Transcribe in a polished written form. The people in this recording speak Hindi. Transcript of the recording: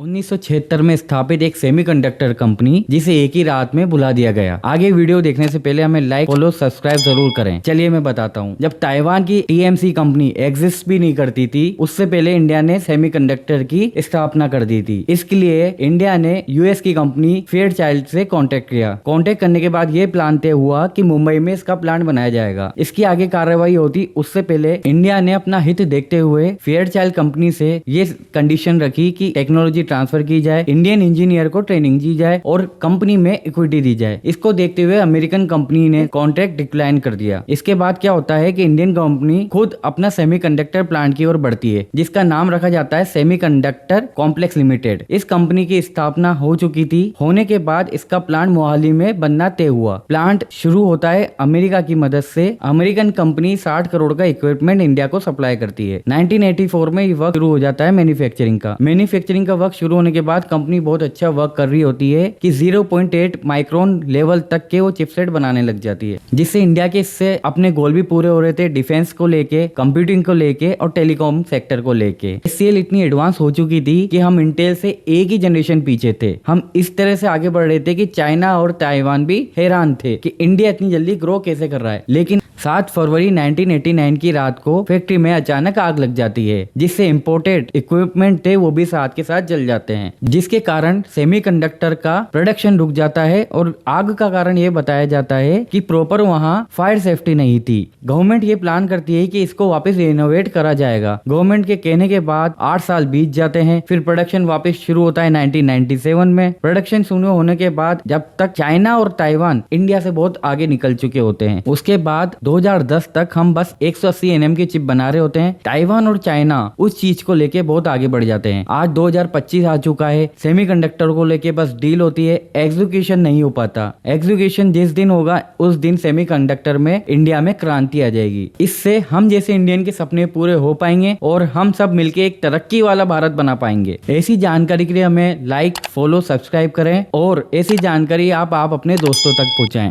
1976 में स्थापित एक सेमीकंडक्टर कंपनी जिसे एक ही रात में बुला दिया गया। आगे वीडियो देखने से पहले हमें लाइक फॉलो सब्सक्राइब जरूर करें। चलिए मैं बताता हूँ। जब ताइवान की टीएमसी कंपनी एग्जिस्ट भी नहीं करती थी, उससे पहले इंडिया ने सेमीकंडक्टर की स्थापना कर दी थी। इसके लिए इंडिया ने यूएस की कंपनी फेयरचाइल्ड से कॉन्टेक्ट किया। कॉन्टेक्ट करने के बाद ये प्लान तय हुआ कि मुंबई में इसका प्लांट बनाया जाएगा। इसकी आगे कार्रवाई होती उससे पहले इंडिया ने अपना हित देखते हुए फेयरचाइल्ड कंपनी से ये कंडीशन रखी कि टेक्नोलॉजी ट्रांसफर की जाए, इंडियन इंजीनियर को ट्रेनिंग दी जाए और कंपनी में इक्विटी दी जाए। इसको देखते हुए अमेरिकन कंपनी ने कॉन्ट्रैक्ट डिक्लाइन कर दिया। इसके बाद क्या होता है कि इंडियन कंपनी खुद अपना सेमीकंडक्टर प्लांट की ओर बढ़ती है, जिसका नाम रखा जाता है सेमीकंडक्टर कॉम्प्लेक्स लिमिटेड। इस कंपनी की स्थापना हो चुकी थी। होने के बाद इसका प्लांट मोहाली में बनना तय हुआ। प्लांट शुरू होता है अमेरिका की मदद से। अमेरिकन कंपनी 60 करोड़ का इक्विपमेंट इंडिया को सप्लाई करती है। 1984 में ये वर्क शुरू हो जाता है मैन्युफैक्चरिंग का वर्क शुरू होने के बाद कंपनी बहुत अच्छा वर्क कर रही होती है कि 0.8 माइक्रोन लेवल तक के वो चिपसेट बनाने लग जाती है, जिससे इंडिया के इससे अपने गोल भी पूरे हो रहे थे, डिफेंस को लेके, कंप्यूटिंग को लेके और टेलीकॉम सेक्टर को लेके। एचसीएल इतनी एडवांस हो चुकी थी कि हम इंटेल से एक ही जनरेशन पीछे थे। हम इस तरह से आगे बढ़ रहे थे कि चाइना और ताइवान भी हैरान थे कि इंडिया इतनी जल्दी ग्रो कैसे कर रहा है। लेकिन 7 फरवरी 1989 की रात को फैक्ट्री में अचानक आग लग जाती है, जिससे इंपोर्टेड इक्विपमेंट थे वो भी साथ के साथ जल जाते हैं, जिसके कारण सेमीकंडक्टर का प्रोडक्शन रुक जाता है। और आग का कारण ये बताया जाता है कि प्रॉपर वहां फायर सेफ्टी नहीं थी। गवर्नमेंट ये प्लान करती है कि इसको वापस रिनोवेट करा जाएगा। गवर्नमेंट के कहने के बाद 8 साल बीत जाते हैं। फिर प्रोडक्शन वापस शुरू होता है 1997 में। प्रोडक्शन शुरू होने के बाद जब तक चाइना और ताइवान इंडिया से बहुत आगे निकल चुके होते हैं, उसके बाद 2010 तक हम बस 180 nm की चिप बना रहे होते हैं। ताइवान और चाइना उस चीज को लेके बहुत आगे बढ़ जाते हैं। आज 2025 आ चुका है। सेमीकंडक्टर को लेके बस डील होती है, एग्जीक्यूशन नहीं हो पाता। एग्जीक्यूशन जिस दिन होगा उस दिन सेमीकंडक्टर में इंडिया में क्रांति आ जाएगी। इससे हम जैसे इंडियन के सपने पूरे हो पाएंगे और हम सब मिलके एक तरक्की वाला भारत बना पाएंगे। ऐसी जानकारी के लिए हमें लाइक फॉलो सब्सक्राइब करें और ऐसी जानकारी आप अपने दोस्तों तक पहुंचाएं।